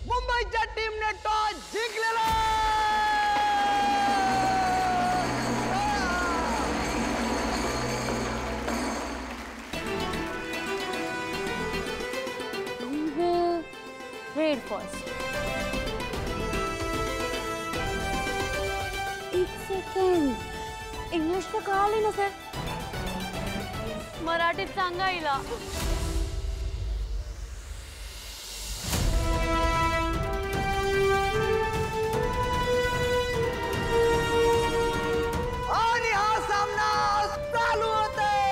मुंबईच्या टीमने टॉस जिंकलेला Trade first. एक सेकंड इंग्लिश तर कळाली नसेल मराठीत सांगा हिला आणि हा सामना चालू होतोय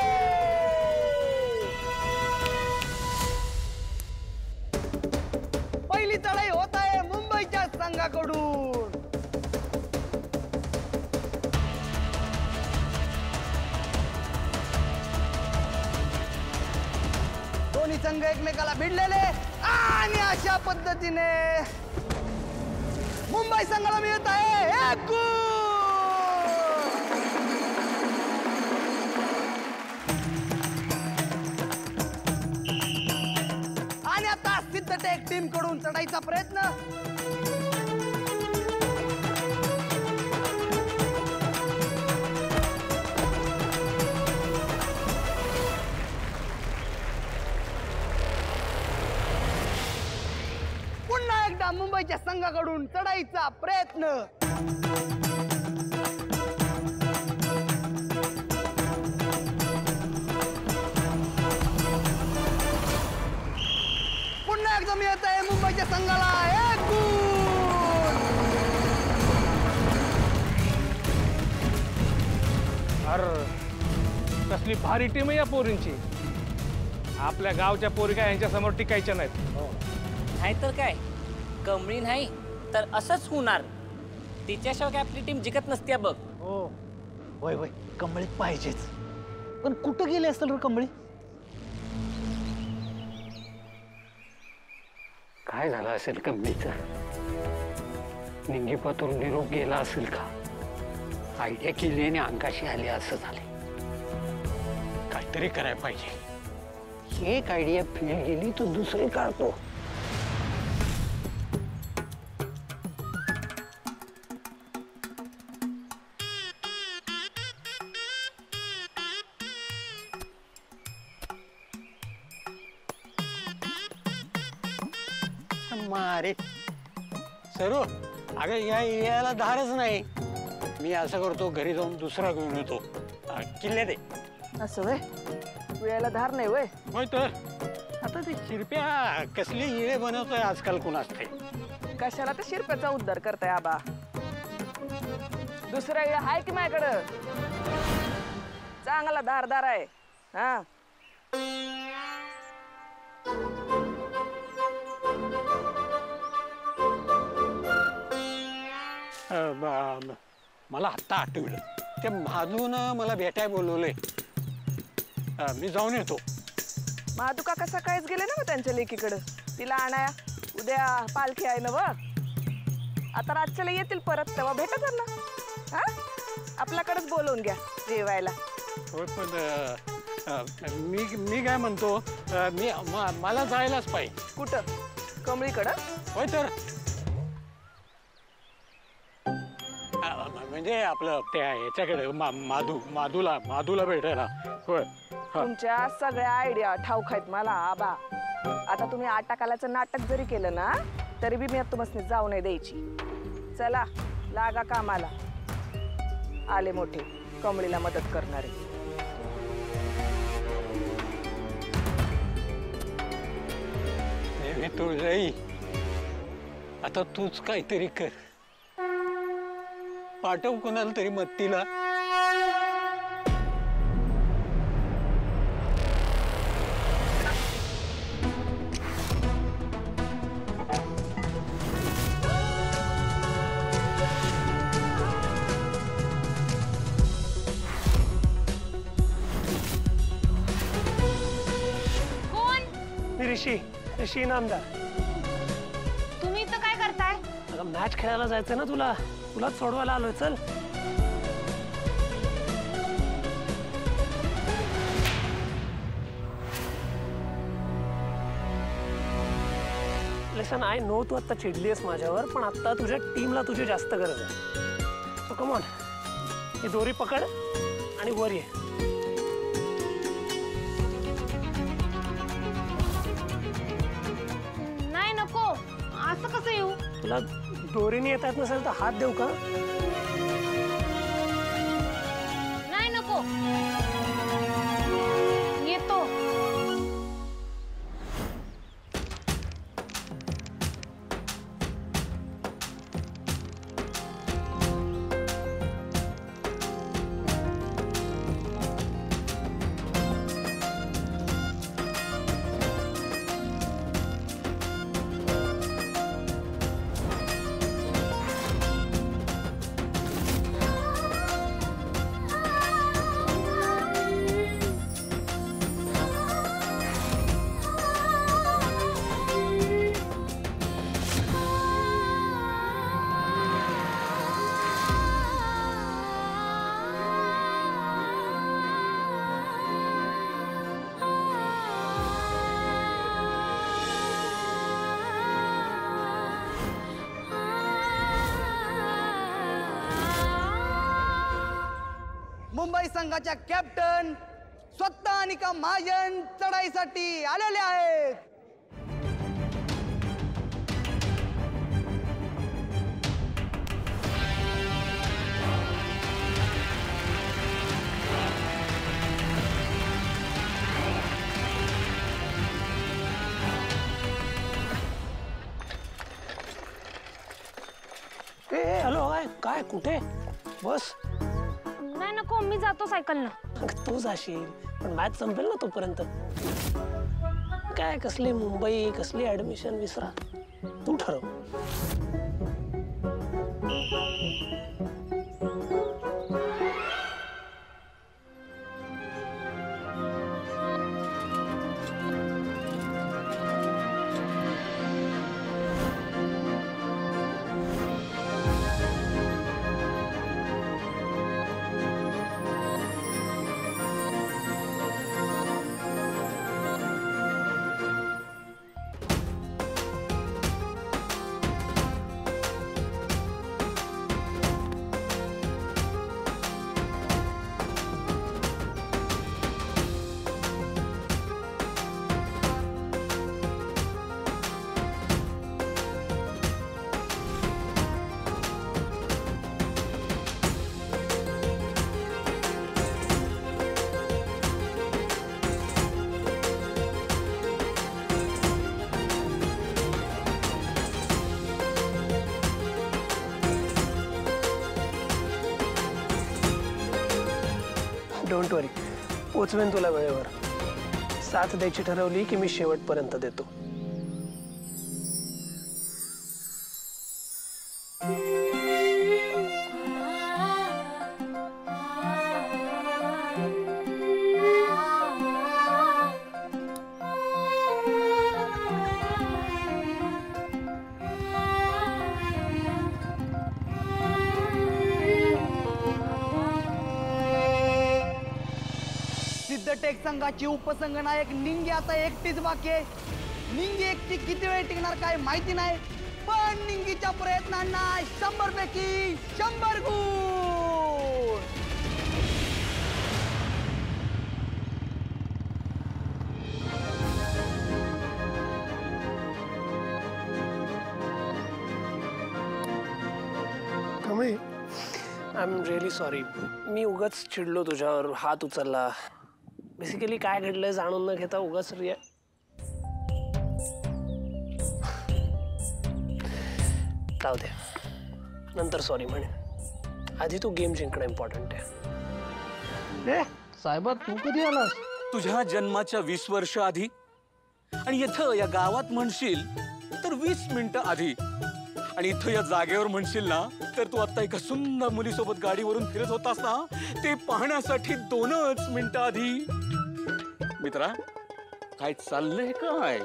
पहिली चढाई होत आहे मुंबईच्या संघाकडून दोन्ही संघ एकमेकाला भिडलेले आणि अशा पद्धतीने मुंबई संघाला मिळत आहे एक गुण आणि आता सिद्धटेक टीम कडून चढायचा प्रयत्न पुन्हा एकदा मुंबईच्या संघाकडून चढाईचा प्रयत्न पुन्हा एकदा मिळत आहे मुंबईच्या संघाला एक गुण अरे कसली भारी टीम आहे या पोरींची आपल्या गावच्या पोरी काय यांच्या समोर टिकायच्या नाहीत नाहीतर काय कमळी नाही तर असंच होणार तिच्याशिवाय काय आपली टीम जिंकत नसते बघ हो होय होय कमळी पाहिजेच पण कुठं गेले असेल रे कमळी काय झालं असेल कमळीचा निंगीपातून निरोप गेला असेल का आयडिया केली आणि अंगाशी आली असं झाले काहीतरी करायला पाहिजे एक आयडिया फेल गेली तर दुसरी काढतो अरे सरू अगं याला धारच नाही मी असं करतो घरी जाऊन दुसरा घेऊन येतो किल्ले दे असं वय वेळेला धार नाही वय होय तर आता ते शिरप्या कसले इळे बनवतोय आजकाल कुणाच ते कशाला तर शिरप्याचा उद्धार करताय आबा दुसरा इळा आहे की माझ्याकडं चांगला धारदार आहे हा मला आत्ता आठवलं ते महादून मला भेटाय बोलवले मी जाऊन येतो महादू काका सकाळीच गेले ना मग त्यांच्या लेकीकडं तिला आणाया उद्या पालखी आहे ना व आता रातच्याला येतील परत तेव्हा भेटा त्यांना हा आपल्याकडेच बोलवून घ्या जेवायला होय पण मी काय म्हणतो मला जायलाच पाहिजे कुठं कमळीकडं होय तर म्हणजे आपलं त्या ह्याच्याकडे माधूला भेटायला होय तुमच्या सगळ्या आयडिया ठाऊक आहेत मला आबा आता तुम्ही 8 कालाचं नाटक जरी केलं ना तरी बी मी तुम्हाला जाऊ नाही द्यायची चला लागा कामाला आले मोठे कमळीला मदत करणारे तुळजाई आता तूच काहीतरी कर पाठव कोणाला तरी मत्तीला मी ऋषी नामदार. तुम्ही इथं काय करताय? अगं मॅच खेळायला जायचं ना तुला, तुलाच सोडवायला आलोय. चल. लिसन, आय नो तू आता चिडलीस माझ्यावर, पण आता तुझ्या टीमला तुझी जास्त गरज आहे. सो कम ऑन, ही दोरी पकड आणि वर ये. नाही नको, असं कसं येऊ? तुला दोरीने येत नसेल तर हात देऊ का? नाही नको, येतो. मुंबई संघाच्या कॅप्टन स्वतः अनिका महाजन चढाईसाठी आलेले आहेत. हॅलो, काय कुठे? बस. नाही नको, मी जातो सायकलनं. तू जाशील पण मॅच संपेल ना तोपर्यंत. काय कसली मुंबई, कसली ऍडमिशन, विसरा. तू ठरव. डोंट वरी, पोचवेन तुला वेळेवर. साथ द्यायची ठरवली की मी शेवटपर्यंत देतो. सिद्धटेक संघाची उपसंघनायक निंगी आता एकटीच बाकी आहे. निंगी एकटी किती वेळ टिकणार काय माहिती नाही, पण निंगीच्या प्रयत्नांना 100 पैकी 100 गुण. I am really sorry. मी उगाच चिडलो तुझ्यावर, हात उचलला. बेसिकली काय घडलंय जाणून न घेता उगाच राहू दे, नंतर सॉरी म्हणे. आधी तू गेम जिंकणं इम्पॉर्टंट आहे. साहेबा, तू कधी आलास? तुझ्या जन्माच्या 20 वर्ष आधी, आणि इथं या गावात म्हणशील तर 20 मिनिटं आधी, आणि इथं या जागेवर म्हणशील ना तर तू आता एका सुंदर मुलीसोबत गाडीवरून फिरत होतास ना, ते पाहण्यासाठी 2च मिनिटं आधी. मित्रा, काय चाललंय काय?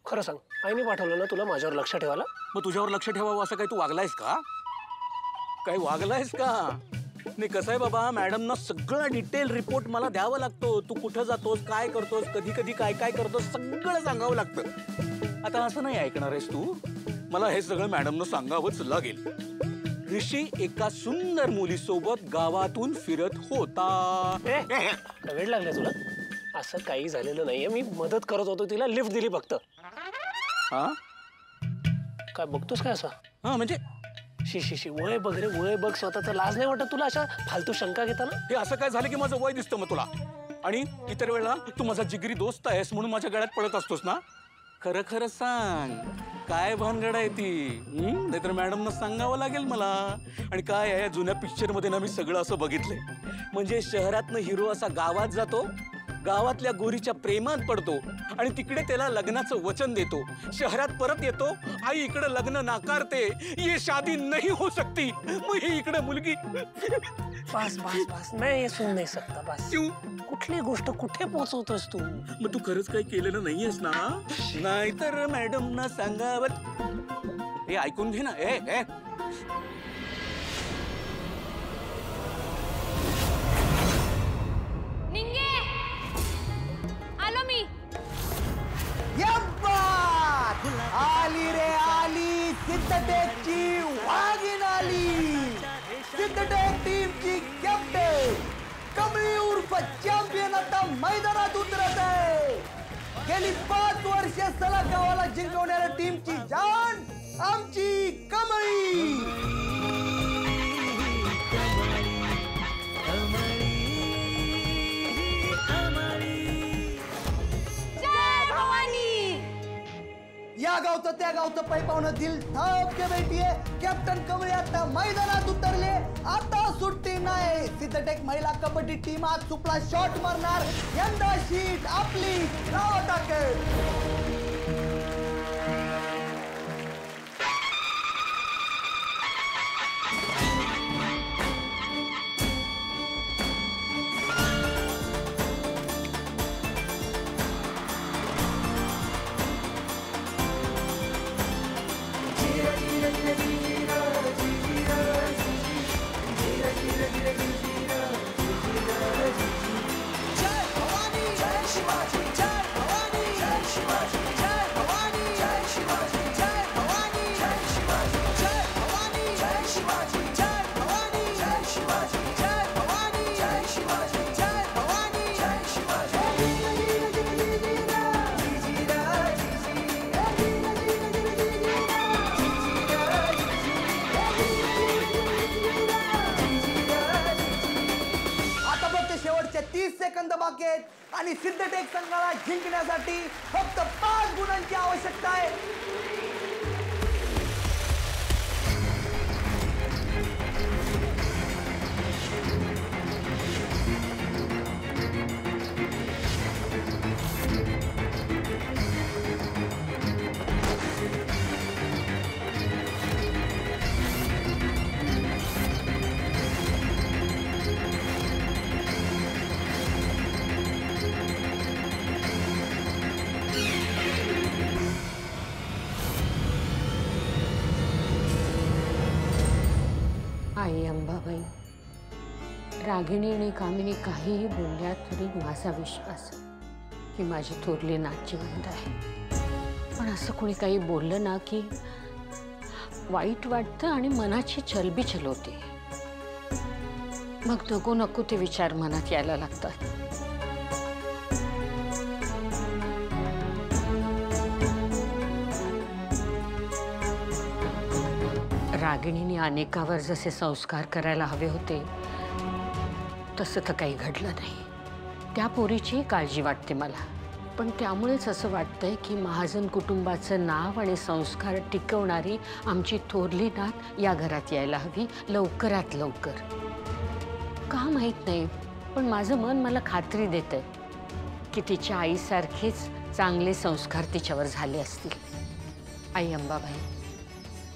खरं सांग, आईने पाठवलं ना तुला माझ्यावर लक्ष ठेवायला? मग तुझ्यावर लक्ष ठेवावं असं काय तू वागलायस का? काय वागलायस का? नाही, कसं आहे बाबा, मॅडमना सगळं डिटेल रिपोर्ट मला द्यावा लागतो. तू कुठं जातोस, काय करतोस, कधी कधी काय काय करतोस, सगळं सांगावं लागतं. आता असं नाही ऐकणार आहेस तू. मला हे सगळं मॅडमनं सांगावंच लागेल. ऋषी एका सुंदर मुलीसोबत गावातून फिरत होता. वेळ लागला तुला? असं काही झालेलं नाहीये. मी मदत करत होतो तिला, लिफ्ट दिली फक्त. हा काय बघतोस काय असं? हा म्हणजे शी वय बघ रे, वय बघ. स्वतःचा लाज नाही वाटत तुला अशा फालतू शंका घेताना? हे असं काय झालं की माझं वय दिसतं मग तुला? आणि इतर वेळेला तू माझा जिगरी दोस्त आहेस म्हणून माझ्या गळ्यात पडत असतोस ना? खरं खरं सांग, काय भानगड आहे ती? नाहीतर मॅडमनं सांगावं लागेल मला. आणि काय आहे, जुन्या पिक्चर मध्ये ना मी सगळं असं बघितलंय. म्हणजे शहरातनं हिरो असा गावात जातो, गावातल्या गोरीच्या प्रेमात पडतो आणि तिकडे त्याला लग्नाचं वचन देतो. शहरात परत येतो, आई इकडे लग्न नाकारते, ये शादी नहीं हो सकती. मग ही इकडे मुलगी. बस बस बस, मैं ये सुन नहीं सकता. बस. क्यों? कुठली गोष्ट कुठे पोहोचवतोस तू? मग तू खरंच काही केलेलं नाहीयेस ना? नाहीतर मॅडम ना सांगावं. हे ऐकून घे ना. ए निंगे, आलो मी. आली रे आली, सिद्धटेकची वाघीण आली. सिद्धटेक टीमची कॅप्टन कमळी उर्फ चॅम्पियन आता मैदानात उतरत आहे. गेली 5 वर्ष सलग गावाला जिंकवणाऱ्या टीमची जान आमची कमळी. या गावचं त्या गावचं पैपावनं दिल थाप के बैठीये. कॅप्टन कमळी आता मैदानात उतरले. आता सुट्टी नाही. सिद्धटेक महिला कबड्डी टीम आज सुपला शॉट मारणार. यंदा शीट आपली. नाव टाकेल. शेवटचे 30 सेकंद बाकी आहेत आणि सिद्धटेक संघाला जिंकण्यासाठी फक्त 5 गुणांची आवश्यकता आहे. आई अंबाबाई, रागिणी आणि कामिनी काहीही बोलल्या तरी माझा विश्वास की माझी थोरली नाच जिवंत आहे. पण असं कोणी काही बोललं ना की वाईट वाटतं आणि मनाची चलबिचल होते. मग नको नको ते विचार मनात यायला लागतात. रागिणीने अनेकावर जसे संस्कार करायला हवे होते तसं तर काही घडलं नाही. त्या पोरीची काळजी वाटते मला. पण त्यामुळेच असं वाटतंय की महाजन कुटुंबाचं नाव आणि संस्कार टिकवणारी आमची थोरली नात या घरात यायला हवी, लवकरात लवकर. का माहीत नाही, पण माझं मन मला खात्री देतंय की तिच्या आईसारखेच चांगले संस्कार तिच्यावर झाले असतील. आई अंबाबाई,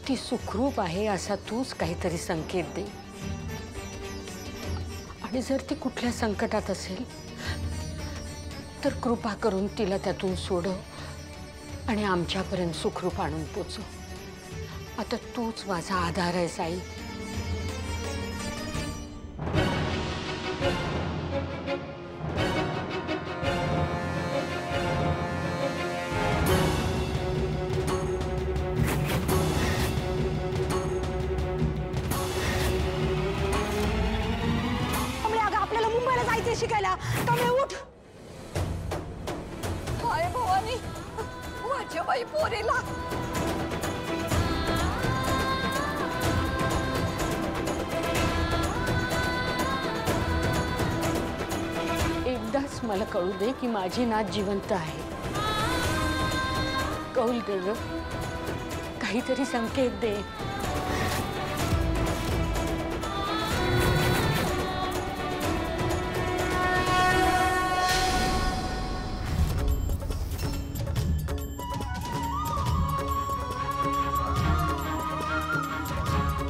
ती सुखरूप आहे असा तूच काहीतरी संकेत दे. आणि जर ती कुठल्या संकटात असेल तर कृपा करून तिला त्यातून सोडव आणि आमच्यापर्यंत सुखरूप आणून पोचव. आता तूच माझा आधार आहेस आई. आपल्याला मुंबईला जायचंय शिकायला. कमळे उठ. काय भवानी, माझ्या बाई पोरीला. एकदाच मला कळू दे की माझी नात जिवंत आहे. कौल दे ग, काहीतरी संकेत दे.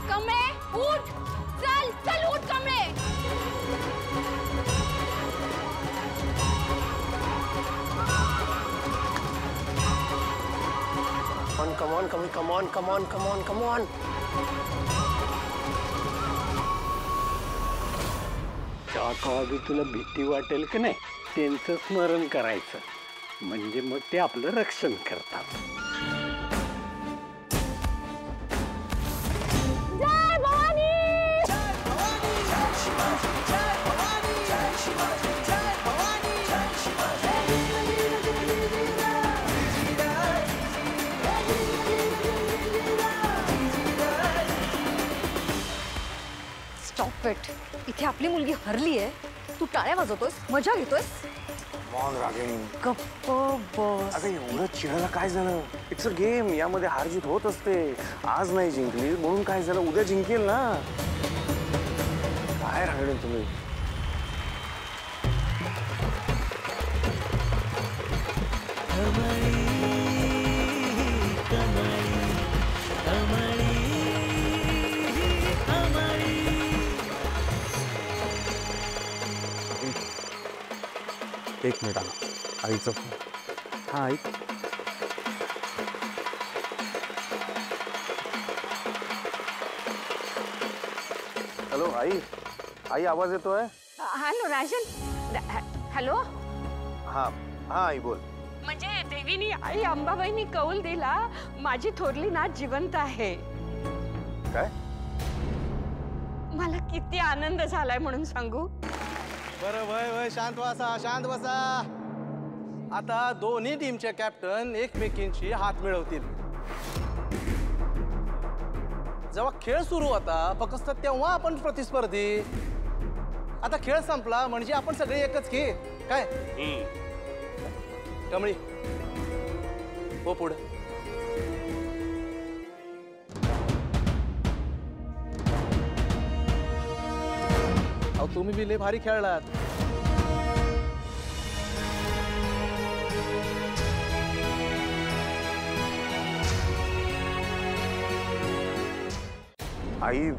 कमळे उठ. चल चल उठ कमळे. Come on, come on, come on, come on, come on, come on. जेव्हा केव्हा बी तुला भीती वाटेल की नाही त्यांचं स्मरण करायचं, म्हणजे मग ते आपलं रक्षण करतात. जय भवानी. Stop it. इथे आपली मुलगी हरली आहे, तू टाळ्या वाजवतोस, मजा घेतोस. मॉन रागिणी, गप्प बस. अगं एवढं चिडायला काय झालं? इट्स अ गेम, यामध्ये हार जीत होत असते. आज नाही जिंकली म्हणून काय झालं, उद्या जिंकेल ना. काय रागिणी तुम्ही? एक मिनिट आला, आईचा फोन. हा आई. हॅलो आई, आई आवाज येतोय? हॅलो राजन. हॅलो. हा हा आई बोल. म्हणजे देवीनी आई अंबाबाईनी कौल दिला माझी थोरली नात जिवंत आहे. काय? मला किती आनंद झालाय म्हणून सांगू. बरं वय वय, शांत बसा, शांत बसा. आता दोन्ही टीमचे कॅप्टन एकमेकींशी हात मिळवतील. जेव्हा खेळ सुरू होता फक्त तेव्हा आपण प्रतिस्पर्धी. आता खेळ संपला म्हणजे आपण सगळे एकच की काय. कमळी हो पुढे. अहो तुम्ही बी लय भारी खेळलात. आई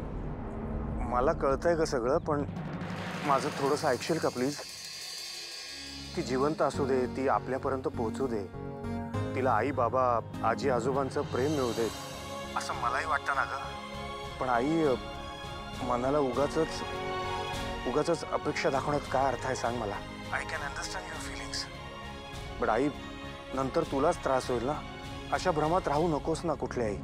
मला कळतंय का सगळं, पण माझं थोडंसं ऐकशील का प्लीज? ती जिवंत असू दे, ती आपल्यापर्यंत पोहोचू दे, तिला आई बाबा आजी आजोबांचं प्रेम मिळू दे असं मलाही वाटतं ना ग. पण आई मनाला उगाच अपेक्षा दाखवण्यात काय अर्थ आहे सांग मला. I can understand your feelings, but I नंतर तुलाच त्रास होईल ना. अशा भ्रमात राहू नकोस ना कुठल्या आई.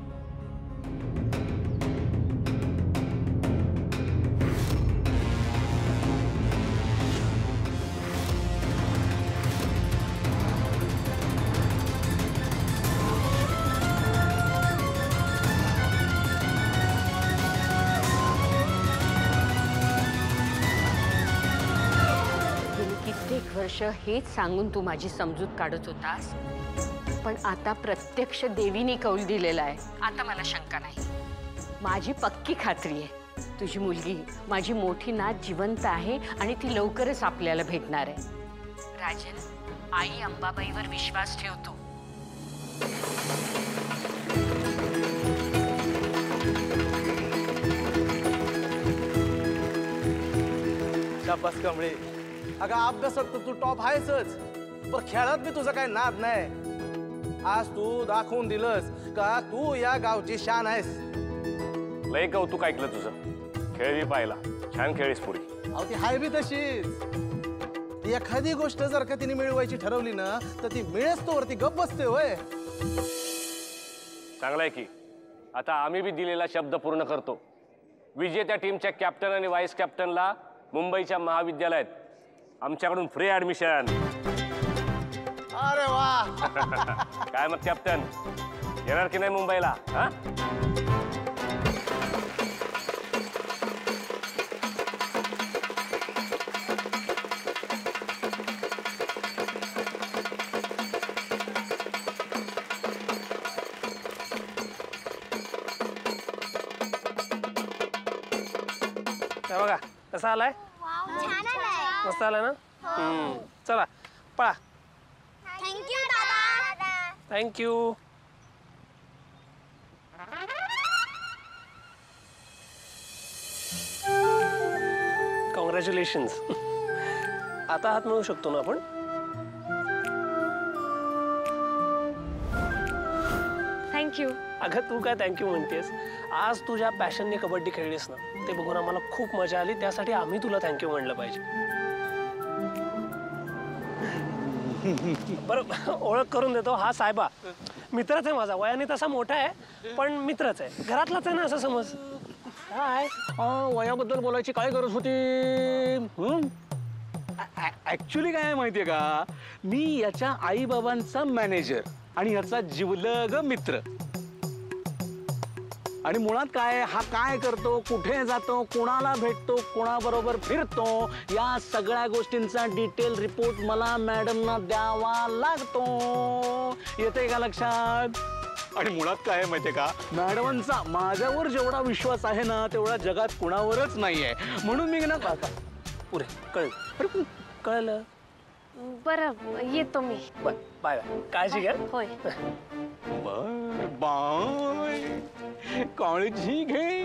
वर्ष हेच सांगून तू माझी समजूत काढत होतास, पण आता प्रत्यक्ष देवीने कौल दिलेला आहे. आता मला शंका नाही. माझी पक्की खात्री आहे तुझी मुलगी माझी मोठी नात जिवंत आहे आणि ती लवकरच आपल्याला भेटणार आहे. राजन, आई अंबाबाईवर विश्वास ठेवतो. शाबास कमळे. अगं अभ्यासात तर तू टॉप आहेसच, पण खेळात बी तुझा काय नाद नाही. आज तू दाखवून दिलंस का तू या गावची शान आहेस. लय कौतुक ऐकलं तुझं. खेळ बी पाहिला, छान खेळीस पुरी. अहो ती हाय बी तशीच. ती एखादी गोष्ट जर का तिने मिळवायची ठरवली ना तर ती मिळेच तो वरती गप बसते होय. चांगलाय की आता आम्ही बी दिलेला शब्द पूर्ण करतो. विजेत्या टीमच्या कॅप्टन आणि व्हाईस कॅप्टनला मुंबईच्या महाविद्यालयात आमच्याकडून फ्री ऍडमिशन. अरे वा. काय मग कॅप्टन, येणार की नाही मुंबईला? हा बघा कसा आलाय. मस्त आलाय ना. चला पळा. थँक्यू दादा. थँक्यू. कॉंग्रॅच्युलेशन्स. आता हात मिळू शकतो ना आपण. थँक्यू. अगं तू काय थँक्यू म्हणतेस. आज तुझ्या पॅशनने कबड्डी खेळलीस ना ते बघून आम्हाला खूप मजा आली. त्यासाठी आम्ही तुला थँक्यू म्हणलं पाहिजे. बरं ओळख करून देतो. हा साहेबा मित्रच आहे माझा. वयाने तसा मोठा आहे पण मित्रच आहे. घरातलाच आहे ना असं समज. काय वयाबद्दल बोलायची काय गरज होती. ऍक्च्युली काय माहितीये का, मी याच्या आई बाबांचा मॅनेजर आणि याचा जिवलग मित्र. आणि मुळात काय हा काय करतो, कुठे जातो, कोणाला भेटतो, कोणाबरोबर फिरतो, या सगळ्या गोष्टींचा डिटेल रिपोर्ट मला मॅडमना द्यावा लागतो. येते का लक्षात. आणि मुळात काय माहितीये का, मॅडमांचा माझ्यावर जेवढा विश्वास आहे ना तेवढा जगात कुणावरच नाहीये. म्हणून मी ना पुरे कळलं. कळलं. बरं येतो मी. Bye bye. काळजी घ्या. होय. बाय. काळजी घे.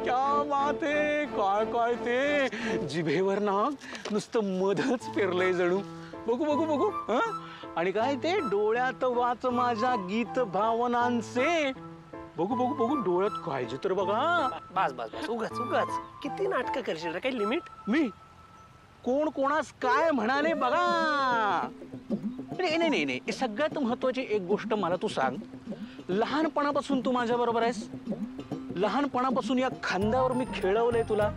क्या बात आहे. काय काय ते जिभेवर ना नुसतं मधच पेरलंय जणू. बघू बघू बघू. आणि काय ते डोळ्यात वाच माझ्या गीत भावनांचे. बघू बघू बघू डोळ्यात काळजी तर बघा. बस बस बस. उगाच उगाच किती नाटकं करशील रे. काही लिमिट. मी कोण कोणास काय म्हणाले बघा. नाही नाही नाही. सगळ्यात महत्वाची एक गोष्ट मला तू सांग. लहानपणापासून तू माझ्या बरोबर आहेस. लहानपणापासून या खांद्यावर मी खेळवलंय तुला.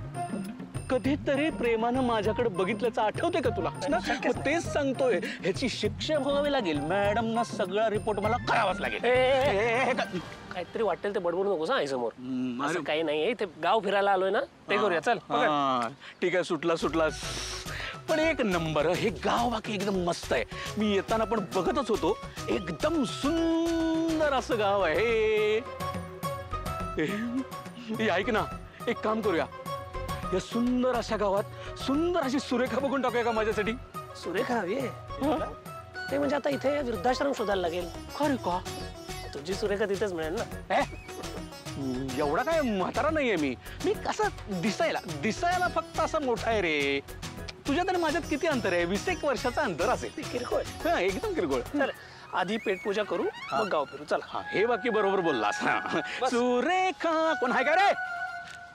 कधीतरी प्रेमानं माझ्याकडे बघितल्याचं आठवते का तुला. मग तेच सांगतोय ह्याची शिक्षा भोगावी लागेल. मॅडमना सगळा रिपोर्ट मला करावाच लागेल. काहीतरी वाटेल ते बडबडू नको आई समोर. असं काही नाहीये. ते गाव फिरायला आलोय ना ते करूया. चल. ठीक आहे. सुटला सुटलास. पण एक नंबर. हे गाव बाकी एकदम मस्त आहे. मी येताना पण बघतच होतो. एकदम सुंदर असं गाव आहे. ऐक ना, एक काम करूया. या सुंदर अशा गावात सुंदर अशी सुरेखा बघून टाकूया का माझ्यासाठी. सुरेखा हवी आहे. ते म्हणजे आता इथे वृद्धाश्रम शोधायला लागेल. खरं का. तुझी सुरेखा तिथेच मिळेल ना. एवढा काय म्हातारा नाहीये मी. मी कसं दिसायला फक्त असं मोठा आहे रे. तुझ्यात आणि माझ्यात किती अंतर आहे. 20 वर्षाचं अंतर असेल. किरकोळ. एकदम किरकोळ. चल आधी पेटपूजा करू मग गाव फिरू. चला. हे बाकी बरोबर बोललास. सुरेखा कोण आहे का रे.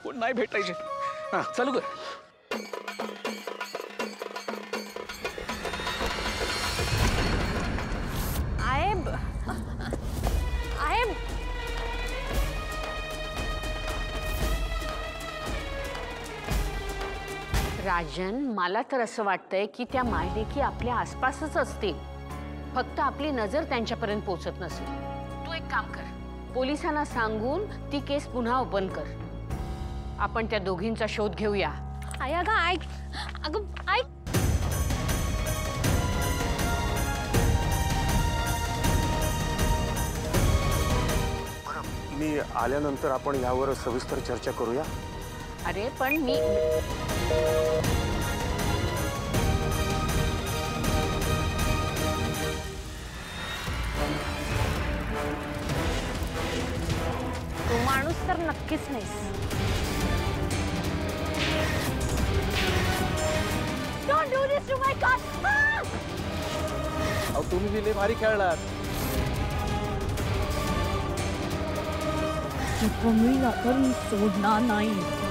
कोण नाही भेटायचे. चालू कर. आयब आयब. राजन, मला तर असं वाटतंय की त्या मायलेकी आपल्या आसपासच असतील. फक्त आपली नजर त्यांच्यापर्यंत पोहोचत नसेल. तू एक काम कर, पोलिसांना सांगून ती केस पुन्हा ओपन कर. आपण त्या दोघींचा शोध घेऊया. आई अगं ऐक. अगं ऐक. मी आल्यानंतर आपण यावर सविस्तर चर्चा करूया. अरे पण मी तू माणूस तर नक्कीच नाहीस. तुम्ही बी लय भारी खेळलात. कमळीला तर मी सोडणार नाही.